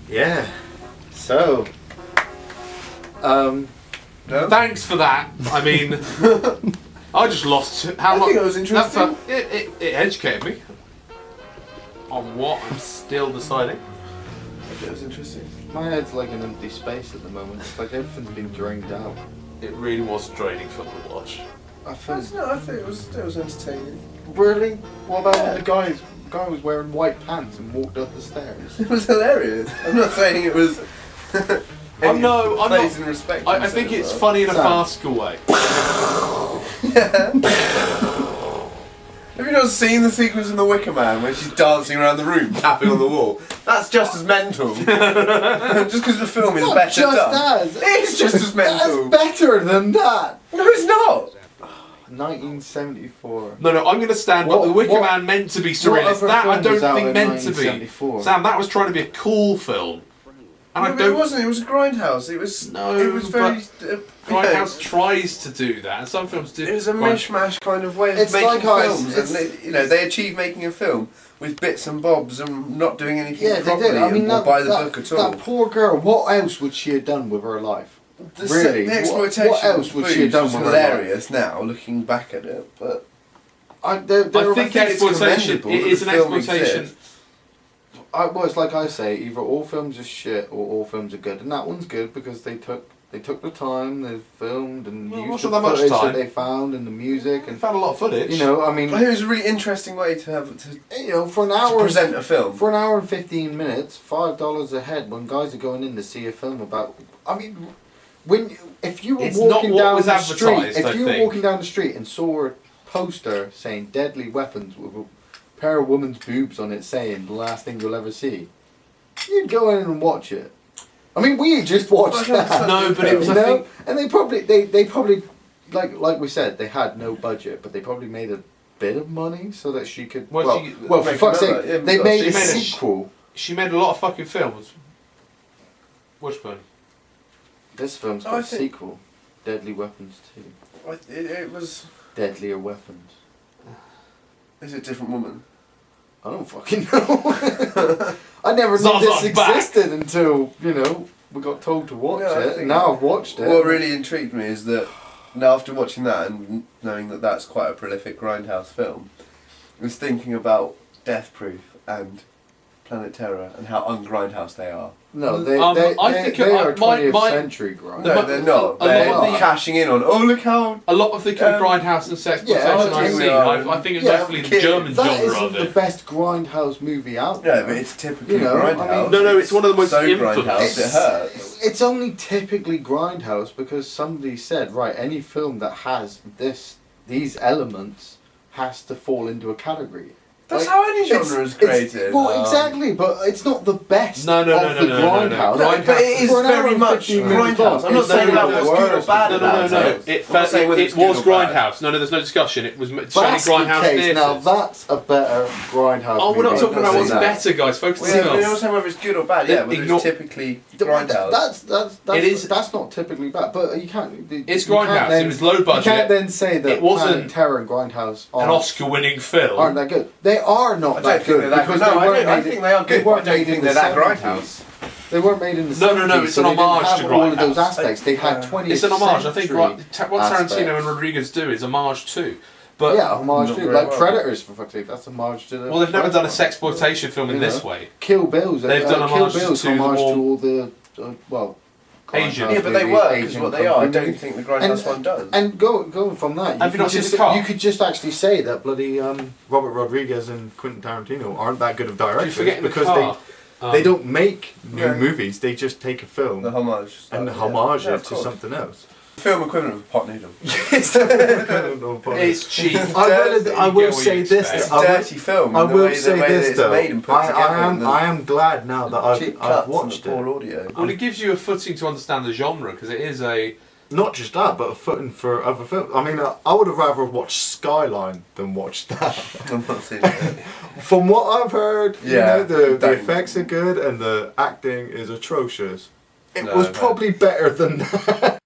Yeah. So. No? Thanks for that. I mean, I just lost. I think it was interesting. It educated me on what I'm still deciding. I think it was interesting. My head's like an empty space at the moment. It's like everything's been drained out. It really was a draining film to watch. I I think. think it was entertaining. Really? What about when the guy was wearing white pants and walked up the stairs? It was hilarious. I'm not saying it was. I'm not. In respect I think it's funny in a Sam. farcical way. Yeah. Have you not seen the sequence in The Wicker Man where she's dancing around the room, tapping on the wall? That's just as mental. Just because the film is Not better just done. as. It's just as mental. That's better than that. No, it's not. 1974. No, I'm going to stand. But The Wicker Man meant to be surrealist. other That I film don't was out think in meant to be. 1974? Sam, that was trying to be a cool film. And No, I but it don't. wasn't. It was a Grindhouse. It was. No, It was very. Grindhouse tries to do that, and some films do. It was a mishmash kind of way of It's making like how films, it's- and they achieve making a film with bits and bobs and not doing anything Yeah, they properly did. I mean, or by the book at all. That poor girl. What else would she have done with her life? Really? The exploitation What else would she have done was with her life? hilarious now, looking back at it, but I think it's exploitation. commendable It that is the an film exploitation. exists. Well, it's like I say, either all films are shit or all films are good, and that one's good because they took the time, they filmed and Well, used not the that much footage time. that they found and the music I and found a lot of footage. you know, I mean, I think it was a really interesting way to have for an to hour present a film. for an hour and 15 minutes, $5 a head when guys are going in to see a film about. I mean, if you were It's not walking what down was the street, advertised, if I you were think. walking down the street and saw a poster saying "deadly weapons" with a pair of women's boobs on it saying "the last thing you'll ever see," you'd go in and watch it. I mean, we just watched that. No, but it was. You I know? think And they probably like we said, they had no budget, but they probably made a bit of money so that she could. Well, Well, for make fuck's another, sake, yeah, they because made she a made a sequel. she made a lot of fucking films. Wishburn. This film's Oh, got I a think- sequel, Deadly Weapons 2. It was. Deadlier Weapons. Is it a different woman? I don't fucking know. I never knew Zaza's this back. existed until, we got told to watch Yeah, I it. think- Now I've watched it. What really intrigued me is that now after watching that and knowing that that's quite a prolific Grindhouse film, I was thinking about Death Proof and Planet Terror and how un-Grindhouse they are. No, I think they are my- 20th century grind. No, they're not. a lot They're of the- cashing in on, oh look how... A lot of the kind of Grindhouse and sex exploitation I I've think seen. we are. I think it's Yeah, definitely the kids. German That genre isn't of the it. best Grindhouse movie out Yeah, there. but it's typically You know, I Grindhouse. mean- No, it's one of the most so infamous. Grindhouse, it hurts. It's only typically Grindhouse because somebody said, right, any film that has these elements has to fall into a category. That's Like, how any genre is created. Well, exactly, but it's not the best No, of the Grindhouse. No, but it is For an hour very and much 15 minutes Grindhouse. I'm not it's saying some that of the was good or worst. bad No. about it. It I'm not saying whether it's good was or bad. Grindhouse. No, there's no discussion. It was showing That's the Grindhouse case. Now theatres. that's a better Grindhouse Oh, we're not movie. talking about what's Than that. better, guys. Focus Well, on yeah, something but you're not else. saying whether it's good or bad. Yeah, whether Ignore- it's typically Grindhouse. It is- That's not typically bad, but you can't. It's you can't Grindhouse. then- It was low You can't budget. then say that It wasn't Planet Terror and Grindhouse An aren't, Oscar-winning film. aren't that good. They are I not don't that think good they're that because good. No, they weren't I made. think they are They good, but I weren't don't made in think the they're that 70s. Grindhouse. They weren't made in the No, 70s, it's so an they didn't homage have to all of those Grindhouse. aspects. They had 20th It's an homage. I think century what Tarantino aspects. and Rodriguez do is homage too. But Yeah, homage Not to very like well. Predators for fuck's sake. That's homage to the. well, they've never done a Predator. sexploitation film in You this know. way. Kill Bill's. They've done Kill homage Bill's to the homage more- to all the Asian. Grindhouse Yeah, but they movies, work, is Asian what they kung are. I fu don't movies. think the Grindhouse one does. And going from that, Have you not seen the car? you could just actually say that bloody Robert Rodriguez and Quentin Tarantino aren't that good of You're directors forgetting the because car. they don't make new Yeah. movies. They just take a film The homage. and stuff, homage yeah. Yeah, it of to course. something else. Film equivalent of pot noodle. It's cheap. I will say this. It's a I will- dirty film. I in the will way, say the way this that it's though. made and put together. and I am glad now that cheap I've cuts watched and the it. poor audio. Well, it gives you a footing to understand the genre because it is a. Not just that, but a footing for other films. I mean, I would have rather watched Skyline than watched that. I'm not seeing it. From what I've heard, Yeah, the don't- effects are good and the acting is atrocious. It No, was no. probably better than that.